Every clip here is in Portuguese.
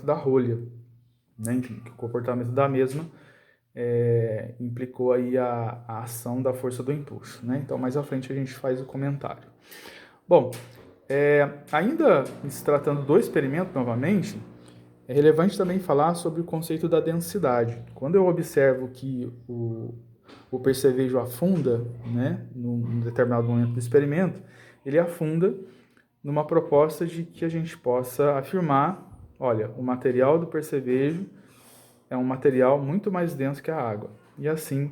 da rolha, né? Enfim, que o comportamento da mesma implicou aí a ação da força do empuxo, né? Então, mais à frente a gente faz o comentário. Bom, ainda se tratando do experimento novamente, é relevante também falar sobre o conceito da densidade. Quando eu observo que o percevejo afunda, né, num determinado momento do experimento, ele afunda numa proposta de que a gente possa afirmar, olha, o material do percevejo é um material muito mais denso que a água. E assim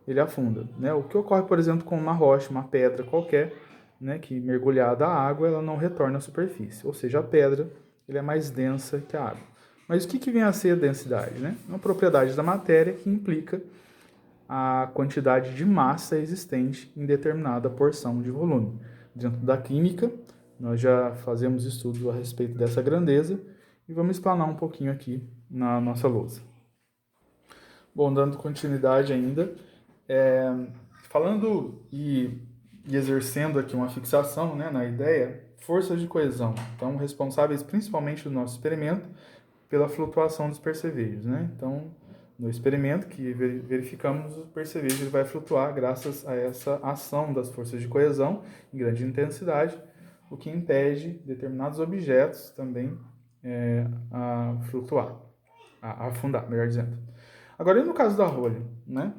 ele afunda, né? O que ocorre, por exemplo, com uma rocha, uma pedra qualquer, né, que mergulhada a água, ela não retorna à superfície. Ou seja, a pedra ela é mais densa que a água. Mas o que vem a ser a densidade? Né? É uma propriedade da matéria que implica a quantidade de massa existente em determinada porção de volume. Dentro da química, nós já fazemos estudos a respeito dessa grandeza e vamos explanar um pouquinho aqui na nossa lousa. Bom, dando continuidade ainda, falando e exercendo aqui uma fixação, né, na ideia, forças de coesão, então responsáveis principalmente do nosso experimento pela flutuação dos percevejos, né? Então, no experimento que verificamos, o percevejo ele vai flutuar graças a essa ação das forças de coesão em grande intensidade, o que impede determinados objetos também a flutuar, a afundar, melhor dizendo. Agora, e no caso da rolha, né?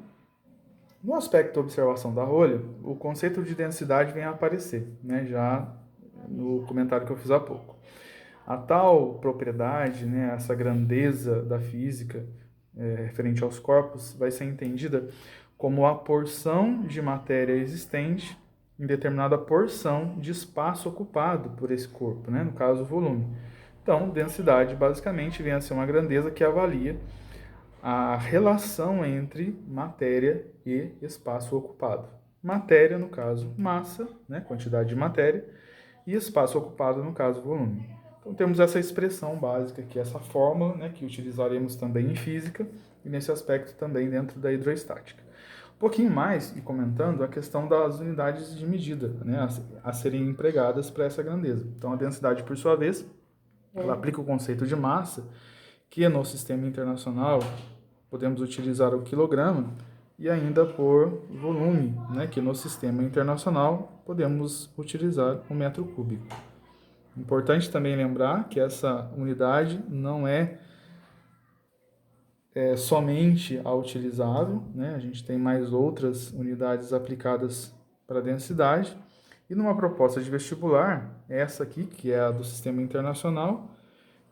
No aspecto da observação da rolha, o conceito de densidade vem a aparecer, né? Já no comentário que eu fiz há pouco. A tal propriedade, né, essa grandeza da física referente aos corpos, vai ser entendida como a porção de matéria existente em determinada porção de espaço ocupado por esse corpo, né, no caso o volume. Então, densidade basicamente vem a ser uma grandeza que avalia a relação entre matéria e espaço ocupado. Matéria, no caso, massa, né, quantidade de matéria, e espaço ocupado, no caso, volume. Então temos essa expressão básica aqui, essa fórmula, né, que utilizaremos também em física e nesse aspecto também dentro da hidroestática. Um pouquinho mais, e comentando, a questão das unidades de medida, né, a serem empregadas para essa grandeza. Então a densidade, por sua vez, ela aplica o conceito de massa, que no sistema internacional podemos utilizar o quilograma, e ainda por volume, né, que no sistema internacional podemos utilizar o metro cúbico. Importante também lembrar que essa unidade não é somente a utilizável, né? A gente tem mais outras unidades aplicadas para densidade. E numa proposta de vestibular, essa aqui, que é a do Sistema Internacional,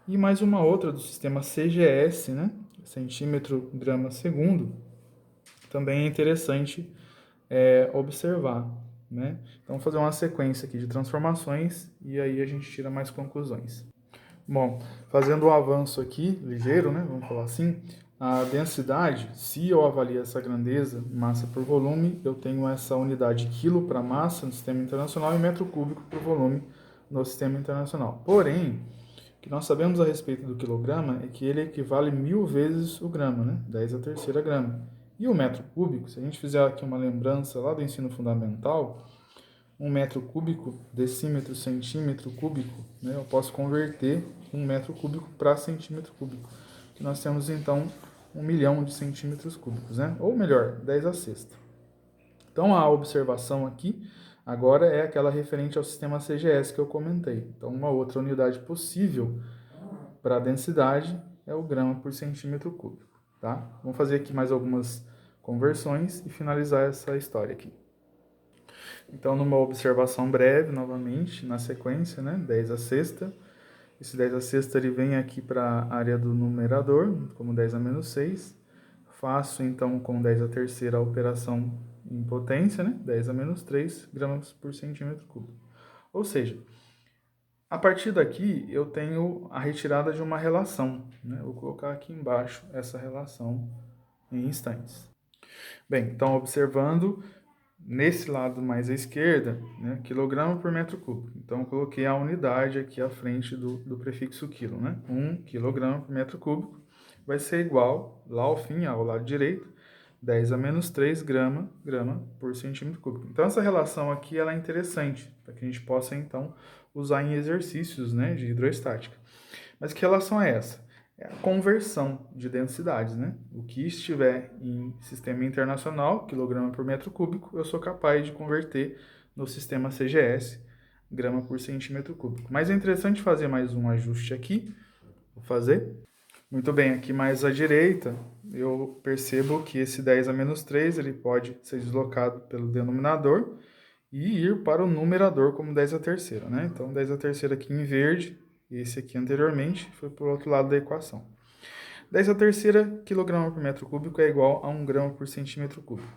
e mais uma outra do Sistema CGS, né? Centímetro, grama, segundo, também é interessante observar, né? Então, vou fazer uma sequência aqui de transformações e aí a gente tira mais conclusões. Bom, fazendo um avanço aqui, ligeiro, né? Vamos falar assim, a densidade, se eu avalio essa grandeza, massa por volume, eu tenho essa unidade quilo para massa no sistema internacional e metro cúbico por volume no sistema internacional. Porém, o que nós sabemos a respeito do quilograma é que ele equivale 1000 vezes o grama, né? 10 a terceira grama. E o metro cúbico, se a gente fizer aqui uma lembrança lá do ensino fundamental, um metro cúbico, decímetro, centímetro cúbico, né? Eu posso converter um metro cúbico para centímetro cúbico. Que nós temos então 1 milhão de centímetros cúbicos, né? Ou melhor, 10 a sexta. Então a observação aqui agora é aquela referente ao sistema CGS que eu comentei. Então uma outra unidade possível para a densidade é o grama por centímetro cúbico, tá? Vamos fazer aqui mais algumas conversões e finalizar essa história aqui. Então, numa observação breve, novamente, na sequência, né, 10 a sexta. Esse 10 a sexta ele vem aqui para a área do numerador, como 10 a menos 6. Faço, então, com 10 a terceira a operação em potência, né, 10 a menos 3 gramas por centímetro cúbico. Ou seja, a partir daqui eu tenho a retirada de uma relação, né? Vou colocar aqui embaixo essa relação em instantes. Bem, então observando nesse lado mais à esquerda, né, quilograma por metro cúbico. Então eu coloquei a unidade aqui à frente do prefixo quilo, né? 1 quilograma por metro cúbico vai ser igual, lá ao fim, ao lado direito, 10 a menos 3 grama por centímetro cúbico. Então essa relação aqui ela é interessante, para que a gente possa então usar em exercícios, né, de hidroestática. Mas que relação é essa? É a conversão de densidades, né? O que estiver em sistema internacional, quilograma por metro cúbico, eu sou capaz de converter no sistema CGS, grama por centímetro cúbico. Mas é interessante fazer mais um ajuste aqui. Vou fazer. Muito bem, aqui mais à direita, eu percebo que esse 10 a menos 3 ele pode ser deslocado pelo denominador e ir para o numerador como 10 a terceira, né? Então, 10 a terceira aqui em verde, esse aqui anteriormente, foi para o outro lado da equação. 10 a terceira quilograma por metro cúbico é igual a 1 grama por centímetro cúbico.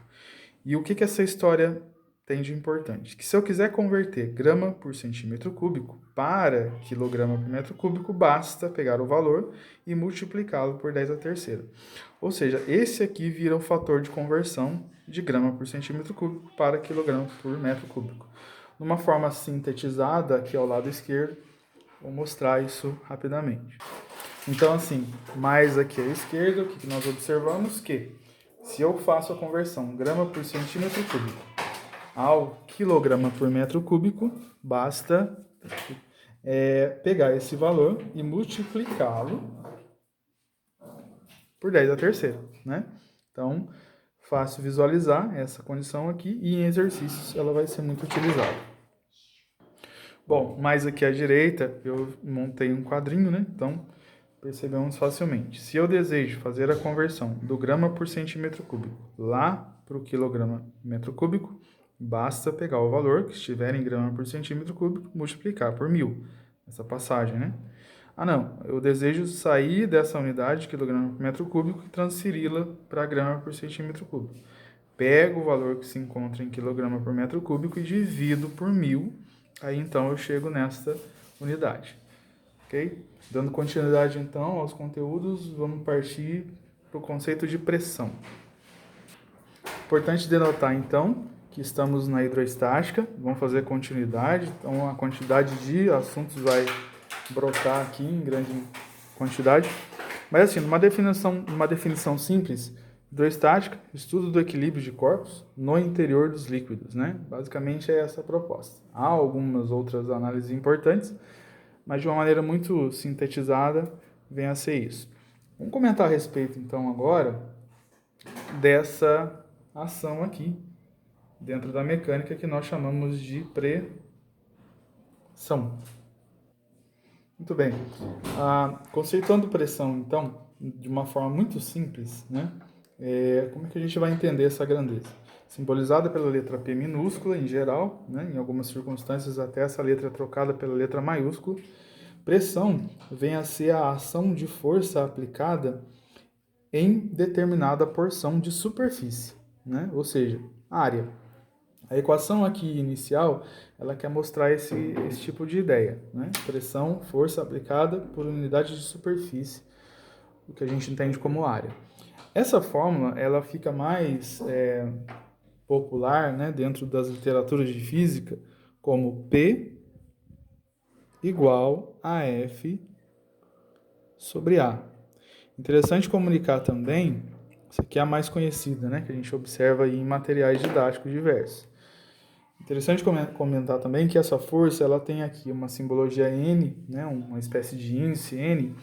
E o que essa história tem de importante? Que se eu quiser converter grama por centímetro cúbico para quilograma por metro cúbico, basta pegar o valor e multiplicá-lo por 10 a terceira. Ou seja, esse aqui vira o fator de conversão de grama por centímetro cúbico para quilograma por metro cúbico. Numa forma sintetizada, aqui ao lado esquerdo, vou mostrar isso rapidamente. Então, assim, mais aqui à esquerda, o que nós observamos? Que se eu faço a conversão grama por centímetro cúbico ao quilograma por metro cúbico, basta pegar esse valor e multiplicá-lo por 10 a terceira, né? Então, fácil visualizar essa condição aqui e em exercícios ela vai ser muito utilizada. Bom, mais aqui à direita eu montei um quadrinho, né? Então, percebemos facilmente. Se eu desejo fazer a conversão do grama por centímetro cúbico lá para o quilograma metro cúbico, basta pegar o valor que estiver em grama por centímetro cúbico, multiplicar por 1000, essa passagem, né? Ah, não, eu desejo sair dessa unidade, quilograma por metro cúbico, e transferi-la para grama por centímetro cúbico. Pego o valor que se encontra em quilograma por metro cúbico e divido por 1000, aí então eu chego nesta unidade. Ok? Dando continuidade então aos conteúdos, vamos partir para o conceito de pressão. Importante denotar então que estamos na hidroestática, vamos fazer continuidade, então a quantidade de assuntos vai brotar aqui em grande quantidade. Mas assim, numa definição simples, hidroestática, estudo do equilíbrio de corpos no interior dos líquidos, né? Basicamente é essa a proposta. Há algumas outras análises importantes, mas de uma maneira muito sintetizada vem a ser isso. Vamos comentar a respeito então agora dessa ação aqui dentro da mecânica que nós chamamos de pressão. Muito bem. Conceituando pressão, então, de uma forma muito simples, né? Como é que a gente vai entender essa grandeza? Simbolizada pela letra P minúscula, em geral, né? Em algumas circunstâncias até essa letra é trocada pela letra maiúscula. Pressão vem a ser a ação de força aplicada em determinada porção de superfície, né? Ou seja, área. A equação aqui inicial, ela quer mostrar esse tipo de ideia, né? Pressão, força aplicada por unidade de superfície, o que a gente entende como área. Essa fórmula, ela fica mais popular, né, dentro das literaturas de física, como P igual a F sobre A. Interessante comunicar também, essa aqui é a mais conhecida, né, que a gente observa em materiais didáticos diversos. Interessante comentar também que essa força ela tem aqui uma simbologia N, né, uma espécie de índice N,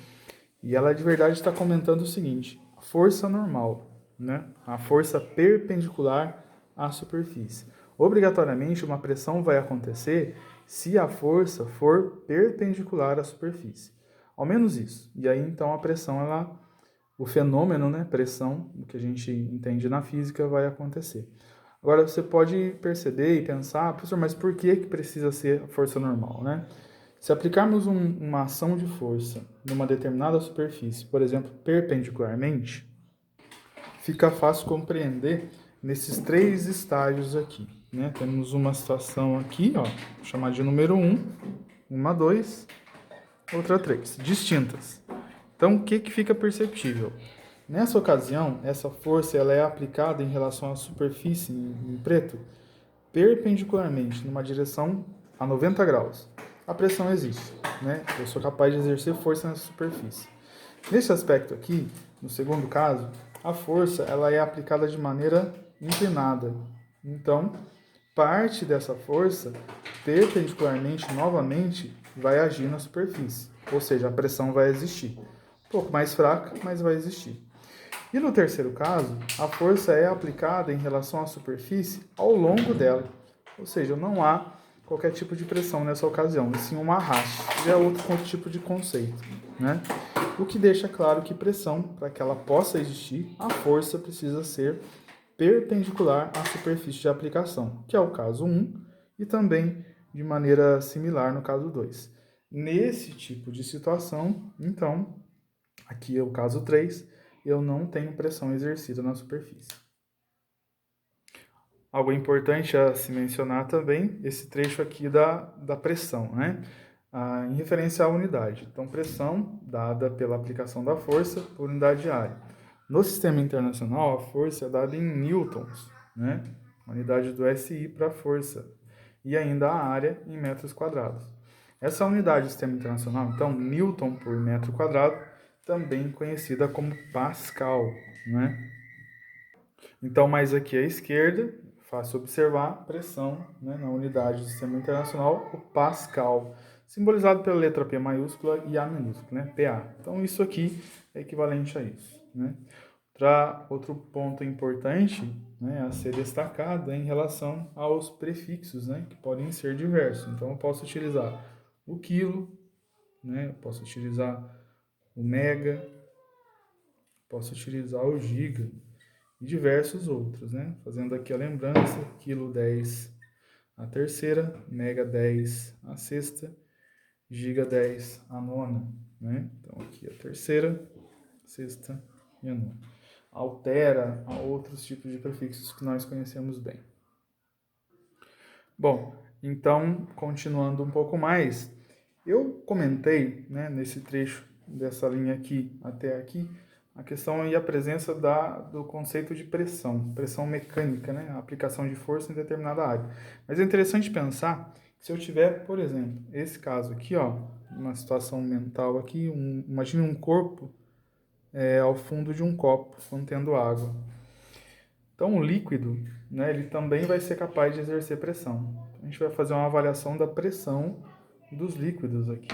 e ela de verdade está comentando o seguinte: a força normal, né, a força perpendicular à superfície. Obrigatoriamente uma pressão vai acontecer se a força for perpendicular à superfície. Ao menos isso. E aí então a pressão, o fenômeno, né, pressão, o que a gente entende na física, vai acontecer. Agora, você pode perceber e pensar, professor, mas por que precisa ser a força normal, né? Se aplicarmos uma ação de força numa determinada superfície, por exemplo, perpendicularmente, fica fácil compreender nesses 3 estágios aqui, né? Temos uma situação aqui, ó, vou chamar de número 1, uma 2, outra 3, distintas. Então, o que fica perceptível? Nessa ocasião, essa força ela é aplicada em relação à superfície em preto perpendicularmente, numa direção a 90 graus. A pressão existe, né? Eu sou capaz de exercer força nessa superfície. Nesse aspecto aqui, no segundo caso, a força ela é aplicada de maneira inclinada. Então, parte dessa força, perpendicularmente, novamente, vai agir na superfície. ou seja, a pressão vai existir. Um pouco mais fraca, mas vai existir. E no terceiro caso, a força é aplicada em relação à superfície ao longo dela, ou seja, não há qualquer tipo de pressão nessa ocasião, e sim um arraste. Já é outro tipo de conceito, né? O que deixa claro que pressão, para que ela possa existir, a força precisa ser perpendicular à superfície de aplicação, que é o caso 1, e também de maneira similar no caso 2. Nesse tipo de situação, então, aqui é o caso 3, eu não tenho pressão exercida na superfície. Algo importante a se mencionar também, esse trecho aqui da pressão, né? Em referência à unidade. Então, pressão dada pela aplicação da força por unidade de área. No sistema internacional, a força é dada em newtons, né? A unidade do SI para força. E ainda a área em metros quadrados. Essa unidade do sistema internacional, então, newton por metro quadrado, também conhecida como Pascal, né? Então, mais aqui à esquerda, fácil observar, pressão, né, na unidade do sistema internacional, o Pascal, simbolizado pela letra P maiúscula e A minúscula, né, PA. Então, isso aqui é equivalente a isso, né? Outro ponto importante, né, a ser destacado é em relação aos prefixos, né, que podem ser diversos. Então, eu posso utilizar o quilo, né, eu posso utilizar o mega, posso utilizar o giga, e diversos outros, né? Fazendo aqui a lembrança, quilo 10 a terceira, mega 10 a sexta, giga 10 a nona, né? Então aqui a terceira, sexta e a nona. Altera a outros tipos de prefixos que nós conhecemos bem. Bom, então, continuando um pouco mais, eu comentei, né, nesse trecho dessa linha aqui até aqui, a questão e a presença do conceito de pressão mecânica, né, a aplicação de força em determinada área. Mas é interessante pensar que se eu tiver, por exemplo, esse caso aqui, ó, uma situação mental aqui, imagine um corpo ao fundo de um copo contendo água. Então, o líquido, né, ele também vai ser capaz de exercer pressão. A gente vai fazer uma avaliação da pressão dos líquidos aqui,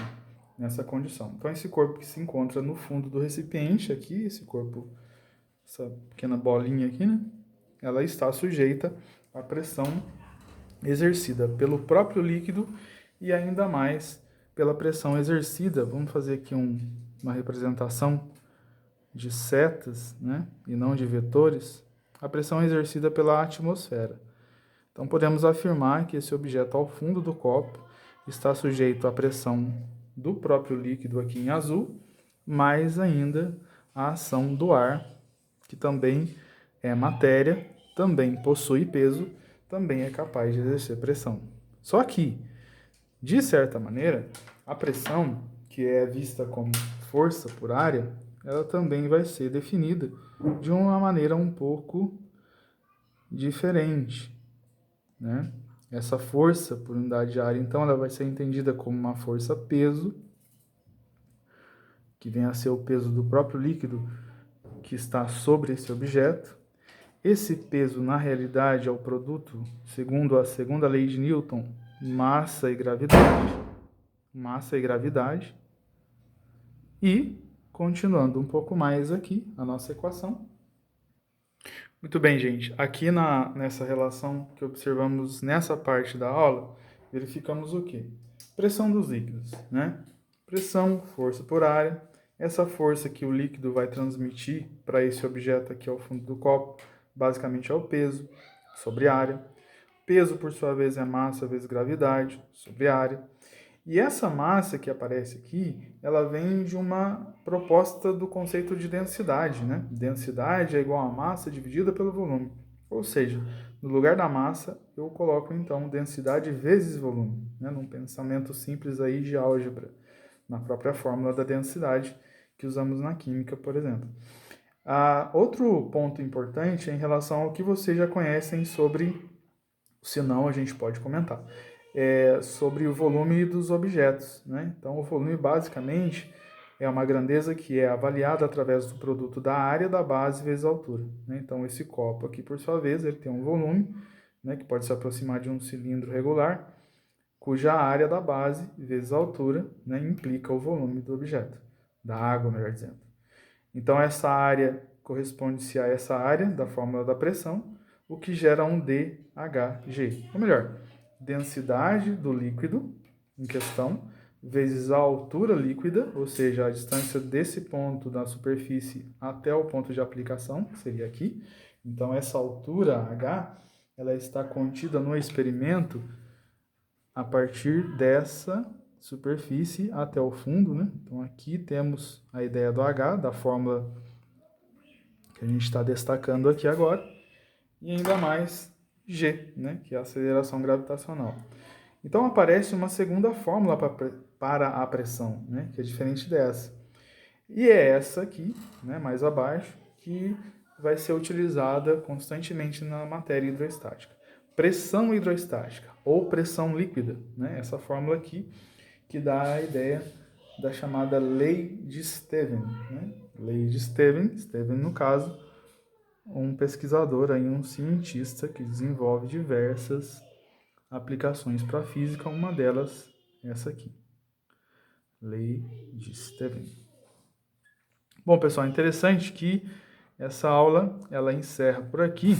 nessa condição. Então, esse corpo que se encontra no fundo do recipiente aqui, esse corpo, essa pequena bolinha aqui, né, ela está sujeita à pressão exercida pelo próprio líquido e ainda mais pela pressão exercida. Vamos fazer aqui uma representação de setas, né, e não de vetores, a pressão é exercida pela atmosfera. Então, podemos afirmar que esse objeto ao fundo do copo está sujeito à pressão do próprio líquido aqui em azul, mais ainda a ação do ar, que também é matéria, também possui peso, também é capaz de exercer pressão. Só que, de certa maneira, a pressão, que é vista como força por área, ela também vai ser definida de uma maneira um pouco diferente, né? Essa força por unidade de área, então, ela vai ser entendida como uma força peso, que vem a ser o peso do próprio líquido que está sobre esse objeto. Esse peso, na realidade, é o produto, segundo a segunda lei de Newton, massa e gravidade. Massa e gravidade. E, continuando um pouco mais aqui, a nossa equação. Muito bem, gente. Aqui nessa relação que observamos nessa parte da aula, verificamos o quê? Pressão dos líquidos, né? Pressão, força por área. Essa força que o líquido vai transmitir para esse objeto aqui ao fundo do copo, basicamente é o peso sobre área. Peso, por sua vez, é massa vezes gravidade sobre área. E essa massa que aparece aqui, ela vem de uma proposta do conceito de densidade, né? Densidade é igual a massa dividida pelo volume. Ou seja, no lugar da massa, eu coloco então densidade vezes volume, né? Num pensamento simples aí de álgebra, na própria fórmula da densidade que usamos na química, por exemplo. Outro ponto importante é em relação ao que vocês já conhecem sobre, se não a gente pode comentar, sobre o volume dos objetos, né? Então, o volume basicamente é uma grandeza que é avaliada através do produto da área da base vezes a altura, né? Então, esse copo aqui, por sua vez, ele tem um volume, né, que pode se aproximar de um cilindro regular, cuja área da base vezes a altura, né, implica o volume do objeto, da água, melhor dizendo. Então, essa área corresponde-se a essa área da fórmula da pressão, o que gera um dHg. Ou melhor, densidade do líquido em questão, vezes a altura líquida, ou seja, a distância desse ponto da superfície até o ponto de aplicação, que seria aqui. Então, essa altura H, ela está contida no experimento a partir dessa superfície até o fundo, né? Então, aqui temos a ideia do H, da fórmula que a gente está destacando aqui agora, e ainda mais G, né? Que é a aceleração gravitacional. Então, aparece uma segunda fórmula para a pressão, né? Que é diferente dessa. E é essa aqui, né? Mais abaixo, que vai ser utilizada constantemente na matéria hidroestática. Pressão hidroestática ou pressão líquida, né? Essa fórmula aqui que dá a ideia da chamada lei de Stevin, né? Lei de Stevin, Stevin no caso, um pesquisador aí, um cientista que desenvolve diversas aplicações para a física, uma delas essa aqui, lei de Stevin. Bom, pessoal, interessante que essa aula ela encerra por aqui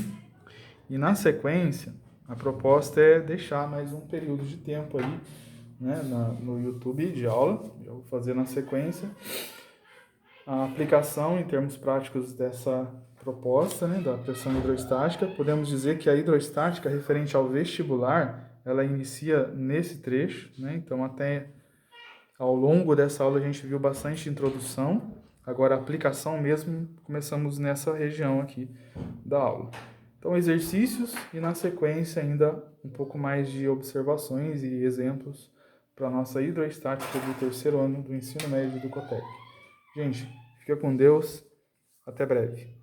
e na sequência a proposta é deixar mais um período de tempo aí, né, no YouTube de aula. Já vou fazer na sequência a aplicação em termos práticos dessa proposta, né, da pressão hidroestática. Podemos dizer que a hidroestática referente ao vestibular, ela inicia nesse trecho, né, então até ao longo dessa aula a gente viu bastante introdução, agora a aplicação mesmo começamos nessa região aqui da aula. Então exercícios e na sequência ainda um pouco mais de observações e exemplos para a nossa hidroestática do terceiro ano do ensino médio do Cotec. Gente, fica com Deus, até breve.